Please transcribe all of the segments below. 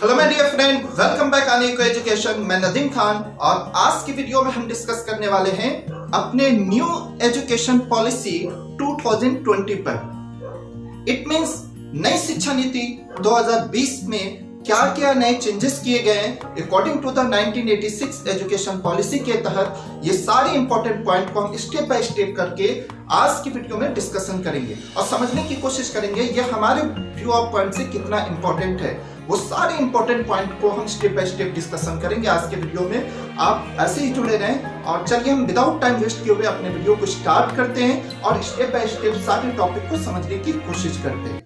Hello my dear friend, welcome back अनेको education. मैं नदीम खान और आज की वीडियो में हम डिस्कस करने वाले हैं अपने न्यू एजुकेशन पॉलिसी 2020 पर। इट मींस नई शिक्षा नीति 2020 में क्या क्या नए चेंजेस किए गए हैं according to the 1986 education policy के तहत। ये सारे इंपॉर्टेंट पॉइंट को हम स्टेप बाय स्टेप करके आज की वीडियो में डिस्कशन करेंगे और समझने की कोशिश करेंगे ये हमारे व्यू ऑफ पॉइंट से कितना इंपॉर्टेंट है। वो सारे इंपॉर्टेंट पॉइंट को हम स्टेप बाय स्टेप डिस्कशन करेंगे आज के वीडियो में। आप ऐसे ही जुड़े रहें और चलिए हम विदाउट टाइम वेस्ट किए हुए अपने वीडियो को स्टार्ट करते हैं और स्टेप बाय स्टेप सारे टॉपिक को समझने की कोशिश करते हैं।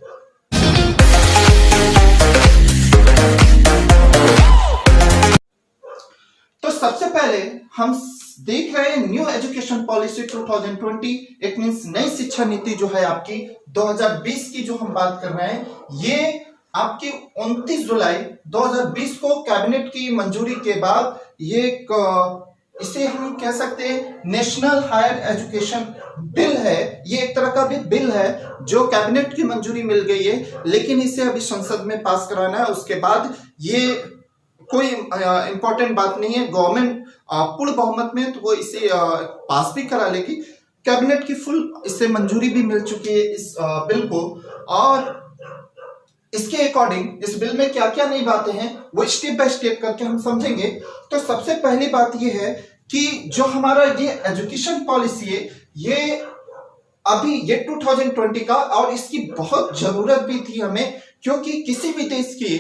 तो सबसे पहले हम देख रहे हैं new education policy 2020। It means नई शिक्षा नीति जो है आपकी 2020 की जो हम बात कर रहे हैं, ये आपकी 29 जुलाई 2020 को कैबिनेट की मंजूरी के बाद ये इसे हम कह सकते हैं नेशनल हायर एजुकेशन बिल है। ये एक तरह का भी बिल है जो कैबिनेट की मंजूरी मिल गई है, लेकिन इसे अभी संसद में पास कराना है। उसके बाद ये कोई इंपॉर्टेंट बात नहीं है, गवर्नमेंट पूर्ण बहुमत में तो वो इसे पास भी करा लेगी। कैबिनेट की फुल इससे मंजूरी भी मिल चुकी है इस बिल को, और इसके अकॉर्डिंग इस बिल में क्या क्या नई बातें हैं वो स्टेप बाय स्टेप करके हम समझेंगे। तो सबसे पहली बात ये है कि जो हमारा ये एजुकेशन पॉलिसी है ये अभी ये 2020 का, और इसकी बहुत जरूरत भी थी हमें, क्योंकि किसी भी देश के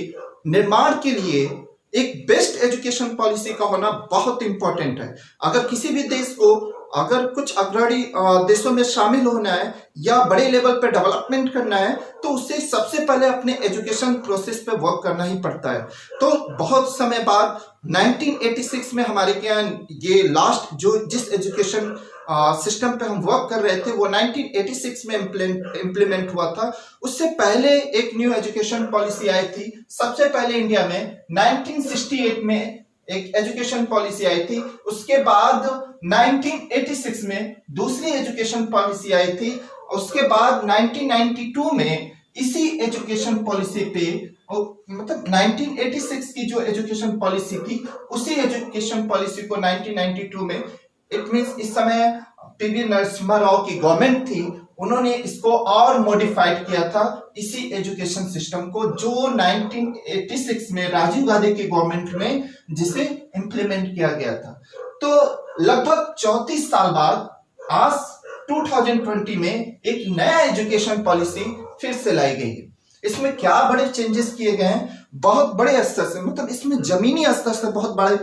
निर्माण के लिए एक बेस्ट एजुकेशन पॉलिसी का होना बहुत इंपॉर्टेंट है। अगर किसी भी देश को अगर कुछ अग्रणी देशों में शामिल होना है या बड़े लेवल पर डेवलपमेंट करना है तो उसे सबसे पहले अपने एजुकेशन प्रोसेस पे वर्क करना ही पड़ता है। तो बहुत समय बाद 1986 में हमारे यहाँ ये लास्ट जो जिस एजुकेशन सिस्टम पे हम वर्क कर रहे थे वो 1986 में इम्प्लीमेंट हुआ था। उससे पहले एक न्यू एजुकेशन पॉलिसी आई थी, सबसे पहले इंडिया में 1968 में एक एजुकेशन पॉलिसी आई थी। उसके बाद 1986 में दूसरी एजुकेशन पॉलिसी आई थी। उसके बाद 1992 में इसी एजुकेशन पॉलिसी पे मतलब 1986 की जो एजुकेशन पॉलिसी थी उसी एजुकेशन पॉलिसी को 1992 में, इट मींस इस समय पीवी नरसिम्हा राव की गवर्नमेंट थी, उन्होंने इसको और मॉडिफाइड किया था इसी एजुकेशन सिस्टम को, जो 1986 में राजीव गांधी की गवर्नमेंट में जिसे इंप्लीमेंट किया गया था। तो लगभग 34 साल बाद आज 2020 में एक नया एजुकेशन पॉलिसी फिर से लाई गई है। इसमें क्या बड़े चेंजेस किए गए हैं, बहुत बड़े स्तर से, मतलब इसमें जमीनी स्तर से बहुत बड़े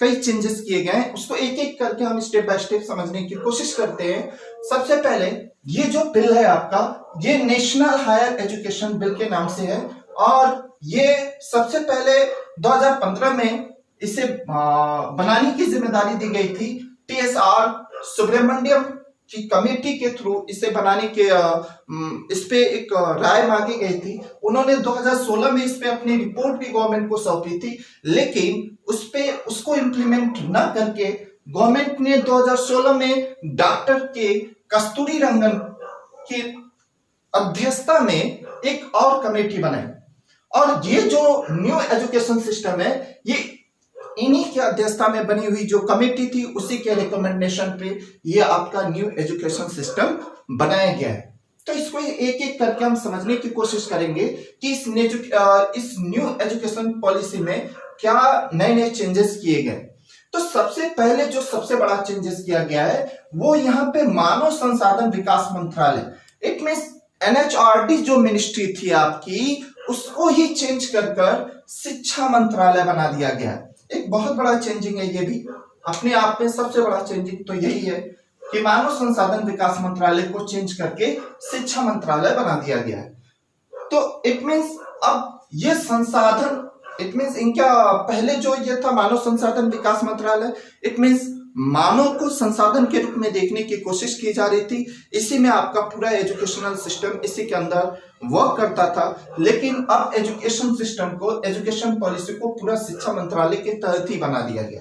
कई चेंजेस किए गए हैं। उसको एक एक करके हम स्टेप बाय स्टेप समझने की कोशिश करते हैं। सबसे पहले ये जो बिल है आपका, ये नेशनल हायर एजुकेशन बिल के नाम से है, और ये सबसे पहले 2015 में इसे बनाने की जिम्मेदारी दी गई थी TSR सुब्रमण्यम की कमेटी के थ्रू इसे बनाने के इस पे एक राय मांगी गई थी। उन्होंने 2016 में इस पे अपनी रिपोर्ट भी गवर्नमेंट को सौंपी थी, लेकिन उस पे उसको इम्प्लीमेंट न करके गवर्नमेंट ने 2016 में डॉक्टर के कस्तूरी रंगन की अध्यक्षता में एक और कमेटी बनाई, और ये जो न्यू एजुकेशन सिस्टम है ये इन्हीं की अध्यक्षता में बनी हुई जो कमेटी थी उसी के रिकमेंडेशन पे ये आपका न्यू एजुकेशन सिस्टम बनाया गया है। तो इसको एक एक करके हम समझने की कोशिश करेंगे कि इस न्यू एजुकेशन पॉलिसी में क्या नए नए चेंजेस किए गए। तो सबसे पहले जो सबसे बड़ा चेंजेस किया गया है वो यहाँ पे मानव संसाधन विकास मंत्रालय, इट मींस NHRD जो मिनिस्ट्री थी आपकी, उसको ही चेंज कर शिक्षा मंत्रालय बना दिया गया है। एक बहुत बड़ा चेंजिंग है ये भी, अपने आप में सबसे बड़ा चेंजिंग तो यही है कि मानव संसाधन विकास मंत्रालय को चेंज करके शिक्षा मंत्रालय बना दिया गया है। तो इट मींस अब ये संसाधन, इट मींस इनका पहले जो ये था मानव संसाधन विकास मंत्रालय, इट मींस मानव को संसाधन के रूप में देखने की कोशिश की जा रही थी। इसी में आपका पूरा एजुकेशनल सिस्टम इसी के अंदर वर्क करता था, लेकिन अब एजुकेशन सिस्टम को, एजुकेशन पॉलिसी को पूरा शिक्षा मंत्रालय के तहत ही बना दिया गया।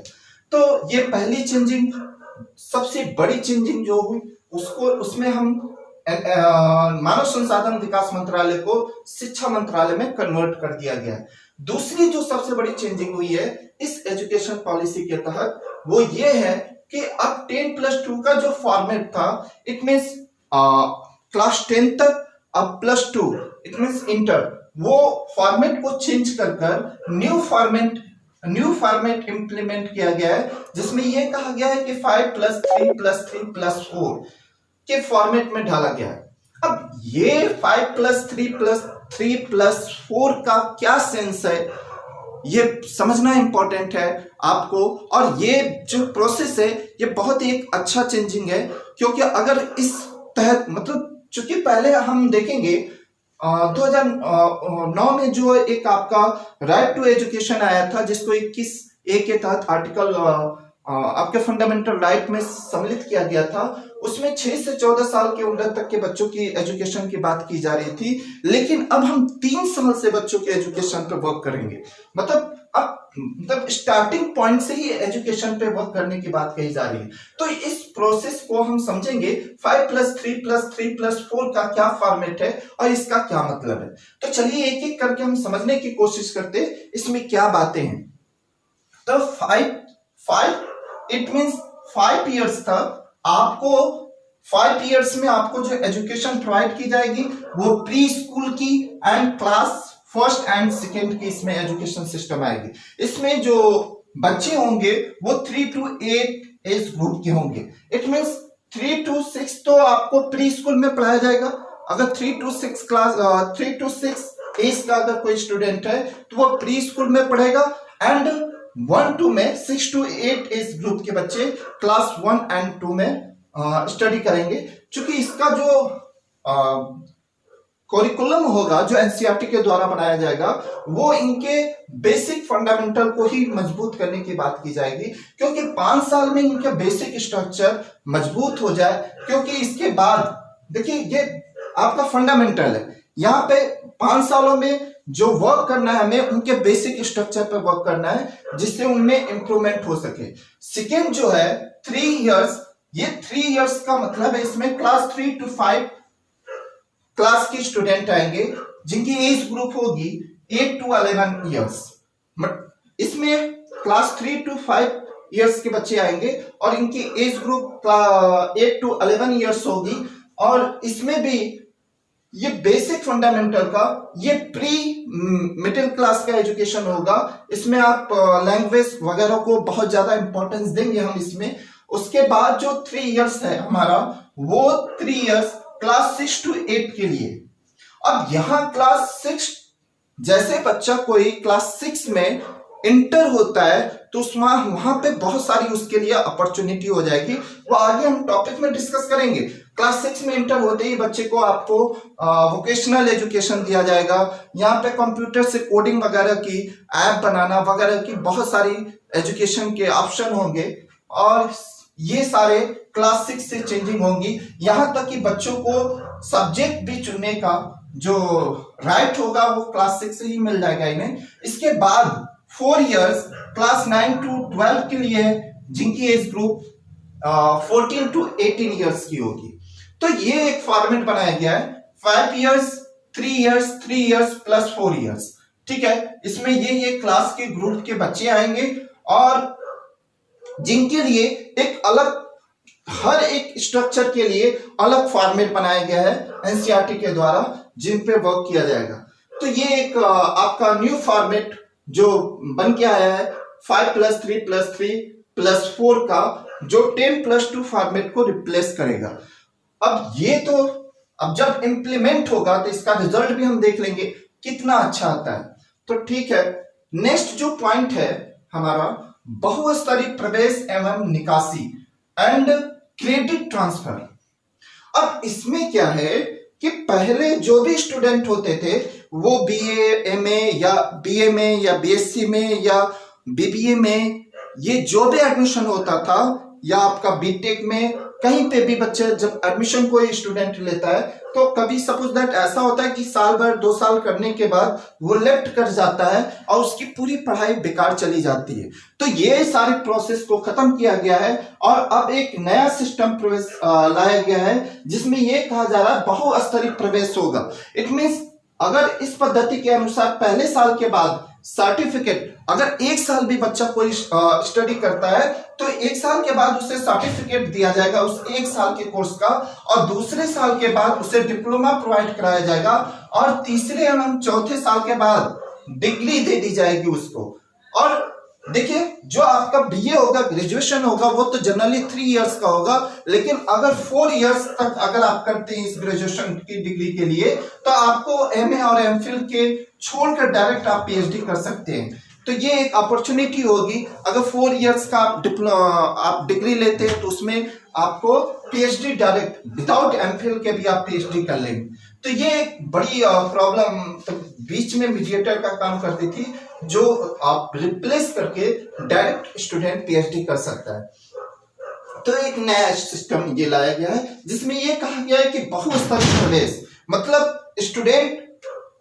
तो ये पहली चेंजिंग, सबसे बड़ी चेंजिंग जो हुई उसमें हम मानव संसाधन विकास मंत्रालय को शिक्षा मंत्रालय में कन्वर्ट कर दिया गया है। दूसरी जो सबसे बड़ी चेंजिंग हुई है इस एजुकेशन पॉलिसी के तहत वो ये है कि अब 10+2 का जो फॉर्मेट था, इट मींस क्लास 10 तक अब +2 इट मींस इंटर, वो फॉर्मेट को चेंज कर न्यू फॉर्मेट इंप्लीमेंट किया गया है, जिसमें यह कहा गया है कि 5+3+3+4 के फॉर्मेट में ढाला गया है। अब ये 5+3+3+4 का क्या सेंस है, ये समझना इंपॉर्टेंट है आपको। और ये जो प्रोसेस है ये बहुत ही एक अच्छा चेंजिंग है, क्योंकि अगर इस तहत मतलब चूंकि पहले हम देखेंगे 2009 में जो एक आपका राइट टू एजुकेशन आया था, जिसको 21A के तहत आर्टिकल आपके फंडामेंटल राइट में सम्मिलित किया गया था, उसमें 6 से 14 साल के उम्र तक के बच्चों की एजुकेशन की बात की जा रही थी, लेकिन अब हम 3 साल से बच्चों के एजुकेशन पर वर्क करेंगे। मतलब अब स्टार्टिंग पॉइंट से ही एजुकेशन पे वर्क करने की बात कही जा रही है। तो इस प्रोसेस को हम समझेंगे 5+3+3+4 का क्या फॉर्मेट है और इसका क्या मतलब है। तो चलिए एक एक करके हम समझने की कोशिश करते इसमें क्या बातें हैं। तो 5 इट मींस 5 इयर्स तक आपको 5 इयर्स में आपको जो एजुकेशन प्रोवाइड की जाएगी वो प्री स्कूल की and class 1st and 2nd की इसमें एजुकेशन सिस्टम आएगी। इसमें जो बच्चे होंगे वो 3 to 8 एज ग्रुप के होंगे। इट मींस 3 to 6 तो आपको प्री स्कूल में पढ़ाया जाएगा। अगर 3 to 6 एज का अगर कोई स्टूडेंट है तो वो प्री स्कूल में पढ़ेगा, एंड 1 to में 6 to 8 एज ग्रुप के बच्चे क्लास 1 and 2 में स्टडी करेंगे। चूंकि इसका जो करिकुलम होगा जो एनसीईआरटी के द्वारा बनाया जाएगा वो इनके बेसिक फंडामेंटल को ही मजबूत करने की बात की जाएगी, क्योंकि 5 साल में इनका बेसिक स्ट्रक्चर मजबूत हो जाए। क्योंकि इसके बाद देखिए ये आपका फंडामेंटल है, यहाँ पे 5 सालों में जो वर्क करना है हमें उनके बेसिक स्ट्रक्चर पे वर्क करना है जिससे उनमें इंप्रूवमेंट हो सके। सेकेंड जो है 3 इयर्स, ये 3 इयर्स का मतलब है इसमें क्लास 3 to 5 क्लास के स्टूडेंट आएंगे जिनकी एज ग्रुप होगी 8 to 11 इयर्स। इसमें क्लास 3 to 5 इयर्स के बच्चे आएंगे और इनकी एज ग्रुप 8 to 11 इयर्स होगी। और इसमें भी ये बेसिक फंडामेंटल का ये प्री मिडिल क्लास का एजुकेशन होगा। इसमें आप लैंग्वेज वगैरह को बहुत ज्यादा इंपॉर्टेंस देंगे हम इसमें। उसके बाद जो 3 इयर्स है हमारा वो 3 इयर्स क्लास 6 to 8 के लिए। अब यहां क्लास 6 जैसे बच्चा कोई क्लास 6 में इंटर होता है तो उसमें वहां पे बहुत सारी उसके लिए अपॉर्चुनिटी हो जाएगी, वो आगे हम टॉपिक में डिस्कस करेंगे। क्लास 6 में इंटर होते ही बच्चे को आपको वोकेशनल एजुकेशन दिया जाएगा। यहाँ पे कंप्यूटर से कोडिंग वगैरह की, ऐप बनाना वगैरह की बहुत सारी एजुकेशन के ऑप्शन होंगे और ये सारे क्लास 6 से चेंजिंग होंगी। यहाँ तक कि बच्चों को सब्जेक्ट भी चुनने का जो राइट होगा वो क्लास 6 से ही मिल जाएगा इन्हें। इसके बाद 4 इयर्स क्लास 9 to 12 के लिए जिनकी एज ग्रुप 14 to 18 इयर्स की होगी। तो ये एक फॉर्मेट बनाया गया है 5 years 3 years 3 years plus 4 years. ठीक है, इसमें ये क्लास के ग्रुप के बच्चे आएंगे और जिनके लिए एक अलग हर एक स्ट्रक्चर के लिए अलग फॉर्मेट बनाया गया है एनसीईआरटी के द्वारा जिन पे वर्क किया जाएगा। तो ये एक आपका न्यू फॉर्मेट जो बन के आया है 5+3+3+4 का, जो 10+2 फॉर्मेट को रिप्लेस करेगा। अब ये तो अब जब इंप्लीमेंट होगा तो इसका रिजल्ट भी हम देख लेंगे कितना अच्छा आता है। तो ठीक है, नेक्स्ट जो पॉइंट है हमारा बहुस्तरीय प्रवेश एवं निकासी एंड क्रेडिट ट्रांसफर। अब इसमें क्या है कि पहले जो भी स्टूडेंट होते थे वो बीए, एमए या बीए में या बीएससी में या बीबीए में ये जो भी एडमिशन होता था या आपका बीटेक में कहीं पे भी बच्चे जब एडमिशन कोई स्टूडेंट लेता है तो कभी सपोज दैट ऐसा होता है कि साल भर 2 साल करने के बाद वो लेफ्ट कर जाता है और उसकी पूरी पढ़ाई बेकार चली जाती है। तो ये सारे प्रोसेस को खत्म किया गया है और अब एक नया सिस्टम प्रवेश लाया गया है जिसमें ये कहा जा रहा है बहुस्तरीय प्रवेश होगा। इट मीन्स अगर इस पद्धति के अनुसार पहले साल के बाद सर्टिफिकेट, अगर 1 साल भी बच्चा कोई स्टडी करता है तो 1 साल के बाद उसे सर्टिफिकेट दिया जाएगा उस 1 साल के कोर्स का, और दूसरे साल के बाद उसे डिप्लोमा प्रोवाइड कराया जाएगा, और तीसरे एवं चौथे साल के बाद डिग्री दे दी जाएगी उसको। और देखिए जो आपका बीए होगा, ग्रेजुएशन होगा, वो तो जनरली 3 इयर्स का होगा, लेकिन अगर 4 इयर्स तक अगर आप करते हैं इस ग्रेजुएशन की डिग्री के लिए तो आपको एमए और एमफिल के छोड़कर डायरेक्ट आप पीएचडी कर सकते हैं। तो ये एक अपॉर्चुनिटी होगी। अगर 4 इयर्स का आप डिग्री लेते हैं तो उसमें आपको पीएचडी डायरेक्ट विदाउट एमफिल के भी आप पीएचडी कर लेंगे। तो ये एक बड़ी प्रॉब्लम तो बीच में मीडिएटर का काम करती थी, जो आप रिप्लेस करके डायरेक्ट स्टूडेंट पीएचडी कर सकता है। तो एक नया सिस्टम ये लाया गया है जिसमें ये कहा गया है कि बहुस्तरीय प्रवेश, मतलब स्टूडेंट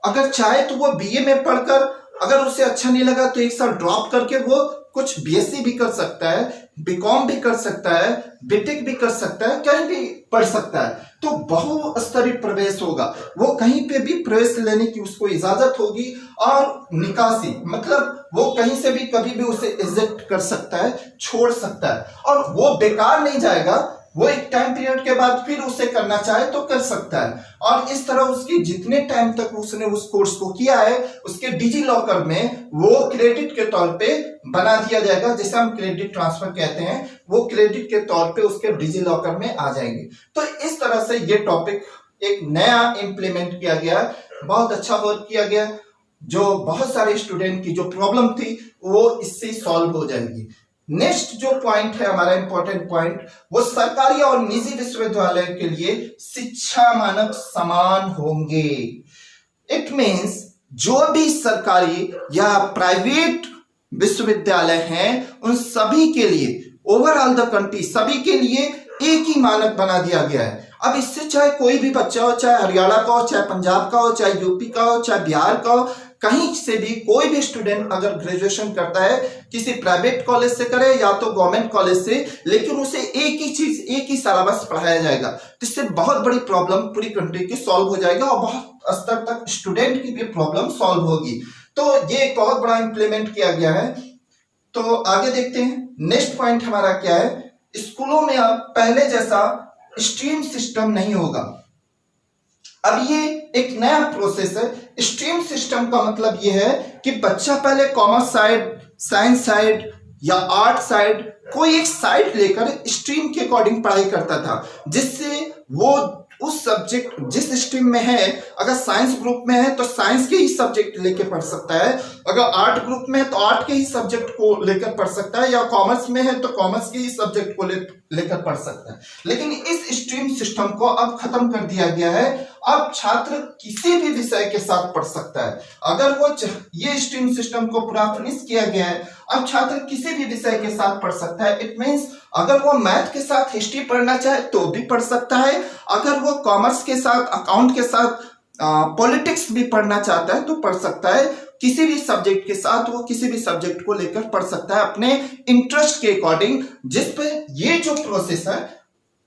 अगर चाहे तो वो बीए में पढ़कर अगर उसे अच्छा नहीं लगा तो 1 साल ड्रॉप करके वो कुछ बीएससी भी कर सकता है, बीकॉम भी कर सकता है, बीटेक भी कर सकता है, कहीं भी पढ़ सकता है। तो बहुस्तरीय प्रवेश होगा, वो कहीं पे भी प्रवेश लेने की उसको इजाजत होगी। और निकासी मतलब वो कहीं से भी कभी भी उसे एग्जिट कर सकता है, छोड़ सकता है, और वो बेकार नहीं जाएगा, वो एक टाइम पीरियड के बाद फिर उसे करना चाहे तो कर सकता है। और इस तरह उसकी जितने टाइम तक उसने उस कोर्स को किया है उसके डिजी लॉकर में वो क्रेडिट के तौर पे बना दिया जाएगा, जैसे हम क्रेडिट ट्रांसफर कहते हैं, वो क्रेडिट के तौर पे उसके डिजी लॉकर में आ जाएंगे। तो इस तरह से ये टॉपिक एक नया इंप्लीमेंट किया गया, बहुत अच्छा वर्क किया गया, जो बहुत सारे स्टूडेंट की जो प्रॉब्लम थी वो इससे सॉल्व हो जाएगी। नेक्स्ट जो पॉइंट है हमारा इंपॉर्टेंट पॉइंट, वो सरकारी और निजी विश्वविद्यालय के लिए शिक्षा मानक समान होंगे। इट मींस जो भी सरकारी या प्राइवेट विश्वविद्यालय हैं उन सभी के लिए ओवरऑल द कंट्री सभी के लिए एक ही मानक बना दिया गया है। अब इससे चाहे कोई भी बच्चा हो, चाहे हरियाणा का हो, चाहे पंजाब का हो, चाहे यूपी का हो, चाहे बिहार का हो, कहीं से भी कोई भी स्टूडेंट अगर ग्रेजुएशन करता है किसी प्राइवेट कॉलेज से करे या तो गवर्नमेंट कॉलेज से, लेकिन उसे एक ही चीज, एक ही सिलेबस पढ़ाया जाएगा, तो इससे बहुत बड़ी प्रॉब्लम पूरी कंट्री की सॉल्व हो जाएगा और बहुत स्तर तक स्टूडेंट की भी प्रॉब्लम सॉल्व होगी। तो ये एक बहुत बड़ा इंप्लीमेंट किया गया है। तो आगे देखते हैं नेक्स्ट पॉइंट हमारा क्या है। स्कूलों में अब पहले जैसा स्ट्रीम सिस्टम नहीं होगा। अब ये एक नया प्रोसेस है। स्ट्रीम सिस्टम का मतलब ये है कि बच्चा पहले कॉमर्स साइड, साइंस साइड या आर्ट साइड, कोई एक साइड लेकर स्ट्रीम के अकॉर्डिंग पढ़ाई करता था, जिससे वो उस सब्जेक्ट जिस स्ट्रीम में है, अगर साइंस ग्रुप में है तो साइंस के ही सब्जेक्ट लेकर पढ़ सकता है, अगर आर्ट ग्रुप में है तो आर्ट के ही सब्जेक्ट को लेकर पढ़ सकता है, या कॉमर्स में है तो कॉमर्स के ही सब्जेक्ट को लेकर पढ़ सकता है। लेकिन इस स्ट्रीम सिस्टम को अब खत्म कर दिया गया है। अब छात्र किसी भी विषय के साथ पढ़ सकता है। अगर वो ये स्ट्रीम सिस्टम को पूरा फिनिश किया गया है, अब छात्र किसी भी विषय के साथ पढ़ सकता है। इट मींस अगर वो मैथ के साथ हिस्ट्री पढ़ना चाहे तो भी पढ़ सकता है, अगर वो कॉमर्स के साथ, अकाउंट के साथ पॉलिटिक्स भी पढ़ना चाहता है तो पढ़ सकता है। किसी भी सब्जेक्ट के साथ वो किसी भी सब्जेक्ट को लेकर पढ़ सकता है अपने इंटरेस्ट के अकॉर्डिंग। जिस पे ये जो प्रोसेस है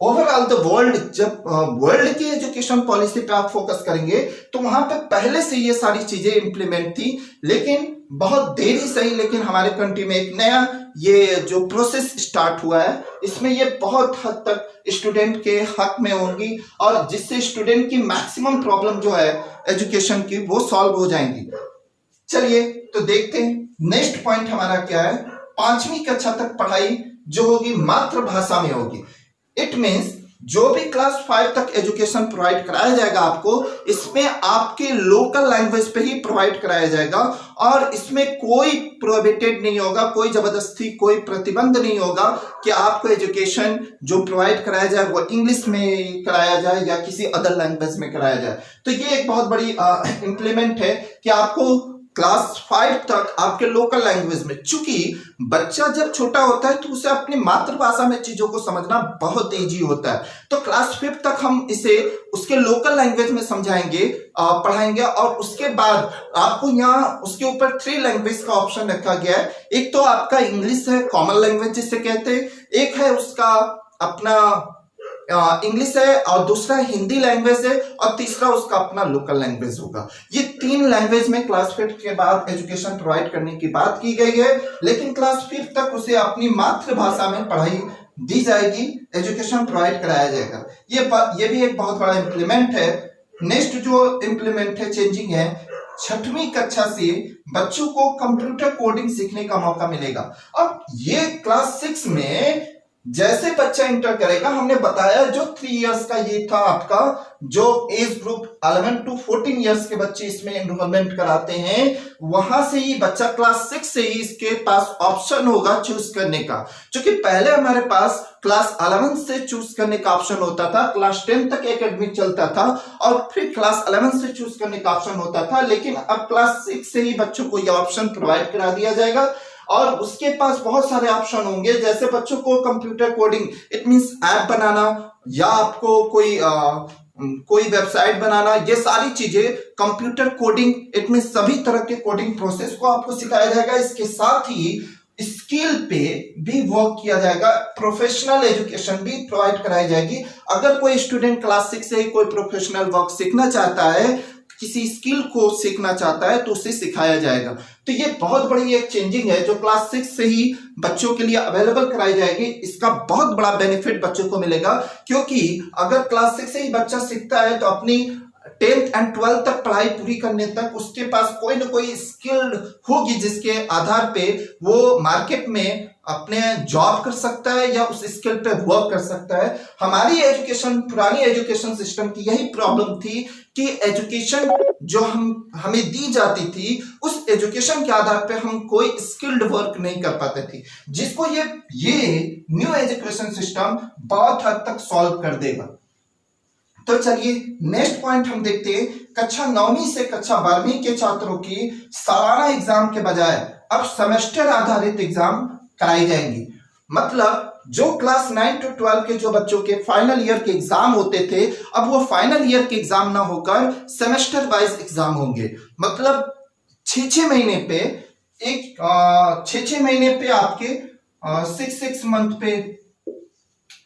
ओवरऑल द वर्ल्ड, जब वर्ल्ड की एजुकेशन पॉलिसी पे आप फोकस करेंगे तो वहां पे पहले से ये सारी चीजें इंप्लीमेंट थी, लेकिन बहुत देरी सही, लेकिन हमारे कंट्री में एक नया ये जो प्रोसेस स्टार्ट हुआ है, इसमें ये बहुत हद तक स्टूडेंट के हक में होंगी और जिससे स्टूडेंट की मैक्सिमम प्रॉब्लम जो है एजुकेशन की वो सॉल्व हो जाएंगी। चलिए तो देखते हैं नेक्स्ट पॉइंट हमारा क्या है। 5वीं कक्षा तक पढ़ाई जो होगी मातृभाषा में होगी। इट मीन्स जो भी क्लास 5 तक एजुकेशन प्रोवाइड कराया जाएगा आपको, इसमें आपके लोकल लैंग्वेज पे ही प्रोवाइड कराया जाएगा और इसमें कोई प्रोहिबिटेड नहीं होगा, कोई जबरदस्ती, कोई प्रतिबंध नहीं होगा कि आपको एजुकेशन जो प्रोवाइड कराया जाए वो इंग्लिश में कराया जाए या किसी अदर लैंग्वेज में कराया जाए। तो ये एक बहुत बड़ी इंप्लीमेंट है कि आपको क्लास 5 तक आपके लोकल लैंग्वेज में, चूंकि बच्चा जब छोटा होता है तो उसे अपनी मातृभाषा में चीजों को समझना बहुत इजी होता है, तो क्लास 5 तक हम इसे उसके लोकल लैंग्वेज में समझाएंगे, पढ़ाएंगे। और उसके बाद आपको यहाँ उसके ऊपर 3 लैंग्वेज का ऑप्शन रखा गया है। एक तो आपका इंग्लिश है, कॉमन लैंग्वेज जिसे कहते हैं, एक है उसका अपना इंग्लिश है, और दूसरा हिंदी लैंग्वेज है, और तीसरा उसका अपना लोकल लैंग्वेज होगा। ये 3 लैंग्वेज में क्लास 5 के बाद एजुकेशन प्रोवाइड करने की बात की गई है, लेकिन क्लास 5 तक उसे अपनी मातृभाषा में पढ़ाई दी जाएगी, एजुकेशन प्रोवाइड कराया जाएगा। ये भी एक बहुत बड़ा इंप्लीमेंट है। नेक्स्ट जो इंप्लीमेंट है, चेंजिंग है, 6वीं कक्षा से बच्चों को कंप्यूटर कोडिंग सीखने का मौका मिलेगा। अब ये क्लास 6 में जैसे बच्चा इंटर करेगा, हमने बताया जो 3 इयर्स का ये था आपका जो एज ग्रुप 11 to 14 इयर्स के बच्चे इसमें एनरोलमेंट कराते हैं, वहां से ही बच्चा क्लास 6 से ही इसके पास ऑप्शन होगा चूज करने का। क्योंकि पहले हमारे पास क्लास 11 से चूज करने का ऑप्शन होता था, क्लास 10 तक एकेडमिक चलता था, और फिर क्लास 11 से चूज करने का ऑप्शन होता था, लेकिन अब क्लास 6 से ही बच्चों को यह ऑप्शन प्रोवाइड करा दिया जाएगा। और उसके पास बहुत सारे ऑप्शन होंगे, जैसे बच्चों को computer coding, it means app बनाना, या आपको कोई वेबसाइट बनाना, ये सारी चीजें कंप्यूटर कोडिंग, इट मींस सभी तरह के कोडिंग प्रोसेस को आपको सिखाया जाएगा। इसके साथ ही स्किल पे भी वर्क किया जाएगा, प्रोफेशनल एजुकेशन भी प्रोवाइड कराई जाएगी। अगर कोई स्टूडेंट क्लास 6 से ही कोई प्रोफेशनल वर्क सीखना चाहता है, किसी स्किल को सीखना चाहता है, तो उसे सिखाया जाएगा। तो ये बहुत बड़ी एक चेंजिंग है जो क्लास 6 से ही बच्चों के लिए अवेलेबल कराई जाएगी। इसका बहुत बड़ा बेनिफिट बच्चों को मिलेगा, क्योंकि अगर क्लास 6 से ही बच्चा सीखता है तो अपनी 10th एंड 12th तक पढ़ाई पूरी करने तक उसके पास कोई ना कोई स्किल होगी, जिसके आधार पे वो मार्केट में अपने जॉब कर सकता है या उस स्किल पे वर्क कर सकता है। हमारी एजुकेशन, पुरानी एजुकेशन सिस्टम की यही प्रॉब्लम थी कि एजुकेशन जो हमें दी जाती थी, उस एजुकेशन के आधार पे हम कोई स्किल्ड वर्क नहीं कर पाते थे, जिसको ये न्यू एजुकेशन सिस्टम बहुत हद तक सॉल्व कर देगा। तो चलिए नेक्स्ट पॉइंट हम देखते हैं। कक्षा 9वीं से कक्षा 12वीं के छात्रों की सालाना एग्जाम के बजाय अब सेमेस्टर आधारित एग्जाम कराई जाएंगी। मतलब जो क्लास 9 to 12 के जो बच्चों के फाइनल ईयर के एग्जाम होते थे, अब वो फाइनल ईयर के एग्जाम ना होकर सेमेस्टर वाइज एग्जाम होंगे। मतलब 6 महीने पे एक 6 महीने पे आपके 6 मंथ पे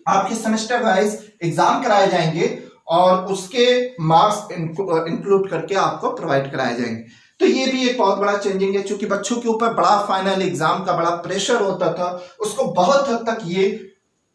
आपके सेमेस्टर वाइज एग्जाम कराए जाएंगे, और उसके मार्क्स इंक्लूड करके आपको प्रोवाइड कराए जाएंगे। तो ये भी एक बहुत बड़ा चेंजिंग है, क्योंकि बच्चों के ऊपर बड़ा फाइनल एग्जाम का बड़ा प्रेशर होता था, उसको बहुत हद तक ये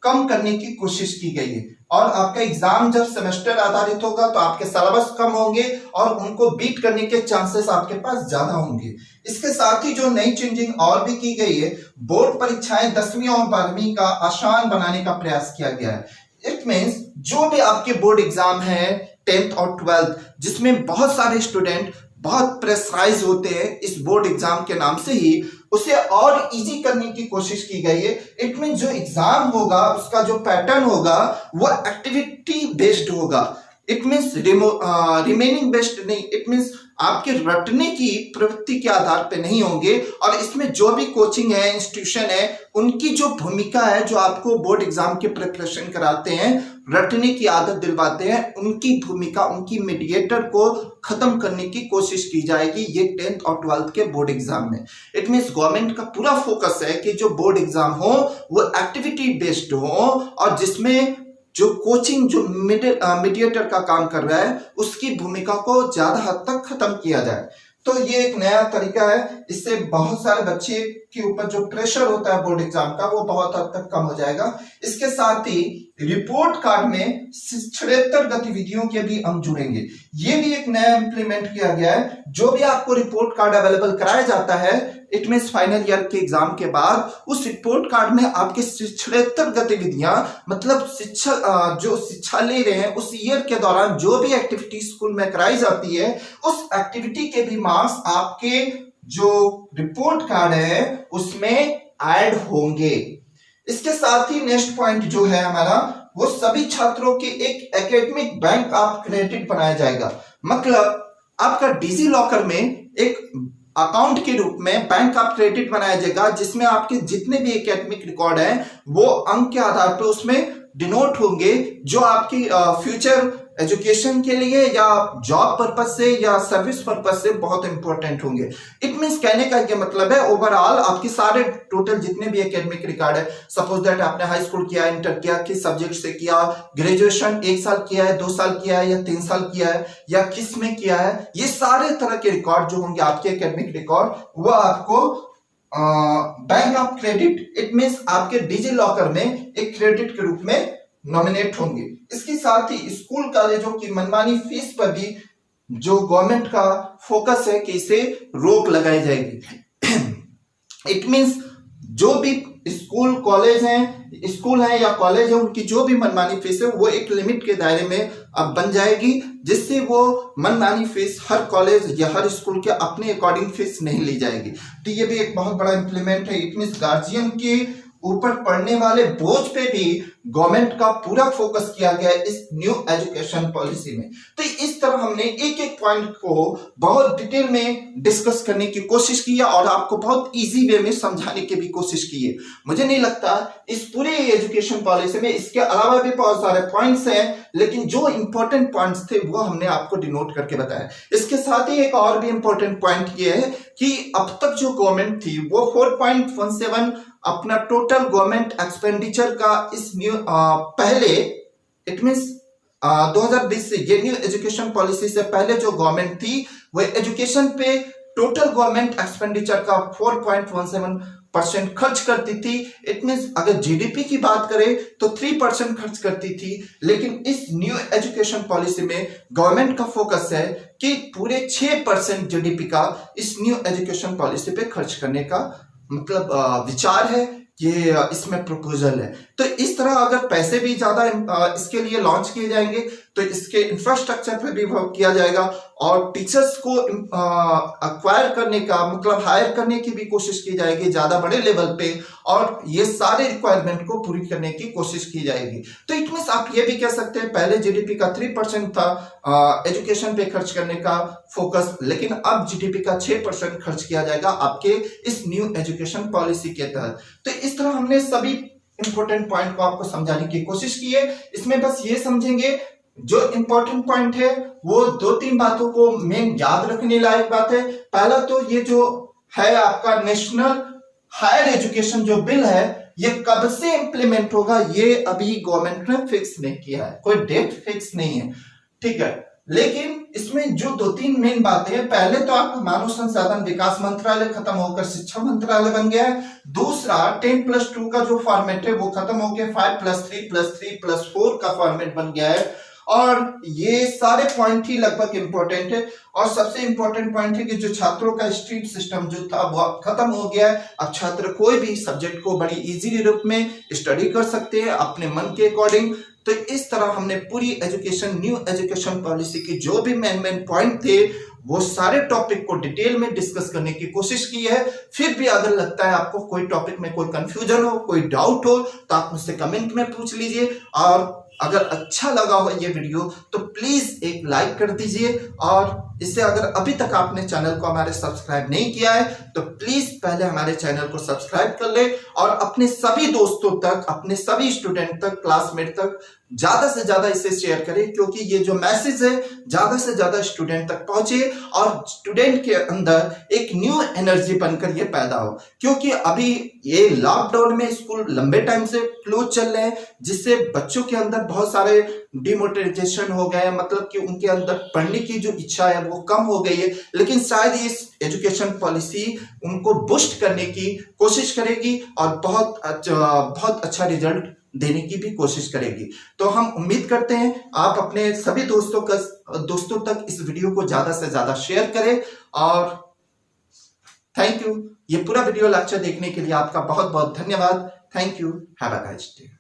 कम करने की कोशिश की गई है। और आपका एग्जाम जब सेमेस्टर आधारित होगा तो आपके सिलेबस कम होंगे और उनको बीट करने के चांसेस आपके पास ज्यादा होंगे। इसके साथ ही जो नई चेंजिंग और भी की गई है, बोर्ड परीक्षाएं 10वीं और 12वीं का आसान बनाने का प्रयास किया गया है। इट मीन्स जो भी आपके बोर्ड एग्जाम है 10th और 12th, जिसमें बहुत सारे स्टूडेंट बहुत प्रेशराइज होते हैं इस बोर्ड एग्जाम के नाम से ही, उसे और इजी करने की कोशिश की गई है। इट मीन जो एग्जाम होगा उसका जो पैटर्न होगा वो एक्टिविटी बेस्ड होगा। इट मीन्स रिमेनिंग बेस्ड नहीं, इट मीन्स आपके रटने की प्रवृत्ति के आधार पे नहीं होंगे। और इसमें जो भी कोचिंग है, इंस्टीट्यूशन है, उनकी जो भूमिका है, जो आपको बोर्ड एग्जाम के प्रिपरेशन कराते हैं, रटने की आदत दिलवाते हैं, उनकी भूमिका, उनकी मीडिएटर को खत्म करने की कोशिश की जाएगी ये 10th और 12th के बोर्ड एग्जाम में। इट मीन्स गवर्नमेंट का पूरा फोकस है कि जो बोर्ड एग्जाम हो वो एक्टिविटी बेस्ड हो, और जिसमें जो कोचिंग, जो मीडिएटर का काम कर रहा है, उसकी भूमिका को ज्यादा हद तक खत्म किया जाए। तो ये एक नया तरीका है, इससे बहुत सारे बच्चे के ऊपर जो प्रेशर होता है बोर्ड एग्जाम का वो बहुत हद तक कम हो जाएगा। इसके साथ ही रिपोर्ट कार्ड में शिक्षणेतर गतिविधियों के भी अंग जुड़ेंगे। ये भी एक नया इंप्लीमेंट किया गया है। जो भी आपको रिपोर्ट कार्ड अवेलेबल कराया जाता है, इट मीन्स फाइनल ईयर के एग्जाम के बाद, उस रिपोर्ट कार्ड में आपके शिक्षणेतर गतिविधियां, मतलब जो शिक्षा ले रहे हैं उस ईयर के दौरान जो भी एक्टिविटी स्कूल में कराई जाती है, उस एक्टिविटी के भी मार्क्स आपके जो रिपोर्ट कार्ड है उसमें ऐड होंगे। इसके साथ ही नेक्स्ट पॉइंट जो है हमारा, वो सभी छात्रों के एक एकेडमिक बैंक ऑफ क्रेडिट बनाया जाएगा। मतलब आपका डिजी लॉकर में एक अकाउंट के रूप में बैंक ऑफ क्रेडिट बनाया जाएगा, जिसमें आपके जितने भी एकेडमिक रिकॉर्ड हैं वो अंक के आधार पर उसमें डिनोट होंगे, जो आपकी फ्यूचर एजुकेशन के लिए या जॉब पर्पज से या सर्विस पर्पज से बहुत इंपॉर्टेंट होंगे। इट मींस कहने का ये मतलब है ओवरऑल आपके सारे टोटल जितने भी एकेडमिक रिकॉर्ड है, सपोज दैट आपने हाई स्कूल किया, इंटर किया, किस सब्जेक्ट से किया, ग्रेजुएशन 1 साल किया है, 2 साल किया है या 3 साल किया है या किस में किया है, ये सारे तरह के रिकॉर्ड जो होंगे आपके एकेडमिक रिकॉर्ड, वो आपको bank of credit, it means आपके डिजी लॉकर में एक क्रेडिट के रूप में नॉमिनेट होंगे। इसके साथ ही स्कूल कॉलेजों की मनमानी फीस पर भी जो गवर्नमेंट का फोकस है कि इसे रोक लगाई जाएगी। इट मींस जो भी स्कूल हैं या कॉलेज है, उनकी जो भी मनमानी फीस है वो एक लिमिट के दायरे में अब बन जाएगी, जिससे वो मनमानी फीस हर कॉलेज या हर स्कूल के अपने अकॉर्डिंग फीस नहीं ली जाएगी। तो ये भी एक बहुत बड़ा इंप्लीमेंट है। इट मींस गार्जियन के ऊपर पड़ने वाले बोझ पे भी गवर्नमेंट का पूरा फोकस किया गया है इस न्यू एजुकेशन पॉलिसी में। तो इस तरह हमने एक एक पॉइंट को बहुत डिटेल में डिस्कस करने की कोशिश की है और आपको बहुत इजी वे में समझाने की भी कोशिश की है। मुझे नहीं लगता इस पूरे एजुकेशन पॉलिसी में इसके अलावा भी बहुत सारे पॉइंट्स हैं, लेकिन जो इंपॉर्टेंट पॉइंट्स थे वो हमने आपको डिनोट करके बताया। इसके साथ ही एक और भी इंपॉर्टेंट पॉइंट ये है कि अब तक जो गवर्नमेंट थी वो 4.17 अपना टोटल गवर्नमेंट एक्सपेंडिचर का इस न्यू पहले, इट मींस 2020 से ये न्यू एजुकेशन पॉलिसी से पहले जो गवर्नमेंट थी वो एजुकेशन पे टोटल गवर्नमेंट एक्सपेंडिचर का 4.17% खर्च करती थी। इट मींस अगर जीडीपी की बात करें तो 3% खर्च करती थी, लेकिन इस न्यू एजुकेशन पॉलिसी में गवर्नमेंट का फोकस है कि पूरे 6% जीडीपी का इस न्यू एजुकेशन पॉलिसी पे खर्च करने का मतलब विचार है, ये इसमें प्रपोजल है। तो इस तरह अगर पैसे भी ज्यादा इसके लिए लॉन्च किए जाएंगे तो इसके इंफ्रास्ट्रक्चर पे भी वर्क किया जाएगा और टीचर्स को अक्वायर करने का मतलब हायर करने की भी कोशिश की जाएगी ज्यादा बड़े लेवल पे, और ये सारे रिक्वायरमेंट को पूरी करने की कोशिश की जाएगी। तो इट मींस आप ये भी कह सकते हैं पहले जीडीपी का 3% था एजुकेशन पे खर्च करने का फोकस, लेकिन अब जीडीपी का 6% खर्च किया जाएगा आपके इस न्यू एजुकेशन पॉलिसी के तहत। तो इस तरह हमने सभी इंपॉर्टेंट पॉइंट को आपको समझाने की कोशिश की है। इसमें बस ये समझेंगे जो इंपॉर्टेंट पॉइंट है वो 2-3 बातों को मेन याद रखने लायक बात है। पहला तो ये जो है आपका नेशनल हायर एजुकेशन जो बिल है ये कब से इंप्लीमेंट होगा ये अभी गवर्नमेंट ने फिक्स नहीं किया है, कोई डेट फिक्स नहीं है, ठीक है। लेकिन इसमें जो 2-3 मेन बातें हैं, पहले तो आपका मानव संसाधन विकास मंत्रालय खत्म होकर शिक्षा मंत्रालय बन गया है। दूसरा 10+2 का जो फॉर्मेट है वो खत्म होकर 5+3+3+4 का फॉर्मेट बन गया है। और ये सारे पॉइंट ही लगभग इंपॉर्टेंट है। और सबसे इंपॉर्टेंट पॉइंट है कि जो छात्रों का स्ट्रीट सिस्टम जो था वो खत्म हो गया है। अब छात्र कोई भी सब्जेक्ट को बड़ी इजी रूप में स्टडी कर सकते हैं अपने मन के अकॉर्डिंग। तो इस तरह हमने पूरी एजुकेशन न्यू एजुकेशन पॉलिसी की जो भी मेन पॉइंट थे वो सारे टॉपिक को डिटेल में डिस्कस करने की कोशिश की है। फिर भी अगर लगता है आपको कोई टॉपिक में कोई कंफ्यूजन हो, कोई डाउट हो, तो आप मुझसे कमेंट में पूछ लीजिए। और अगर अच्छा लगा हो ये वीडियो तो प्लीज एक लाइक कर दीजिए, और इससे अगर अभी तक आपने चैनल को हमारे सब्सक्राइब नहीं किया है तो प्लीज पहले हमारे चैनल को सब्सक्राइब कर ले और अपने सभी दोस्तों तक, अपने सभी स्टूडेंट तक, क्लासमेट तक ज्यादा से ज्यादा इसे शेयर करें, क्योंकि ये जो मैसेज है ज्यादा से ज्यादा स्टूडेंट तक पहुंचे और स्टूडेंट के अंदर एक न्यू एनर्जी बनकर ये पैदा हो। क्योंकि अभी ये लॉकडाउन में स्कूल लंबे टाइम से क्लोज चल रहे हैं, जिससे बच्चों के अंदर बहुत सारे डिमोटिवेशन हो गए, मतलब कि उनके अंदर पढ़ने की जो इच्छा है वो कम हो गई है। लेकिन शायद इस एजुकेशन पॉलिसी उनको बूस्ट करने की कोशिश करेगी और बहुत अच्छा रिजल्ट देने की भी कोशिश करेगी। तो हम उम्मीद करते हैं आप अपने सभी दोस्तों तक इस वीडियो को ज्यादा से ज्यादा शेयर करें। और थैंक यू, ये पूरा वीडियो लेक्चर देखने के लिए आपका बहुत बहुत धन्यवाद। Thank you, have a nice day.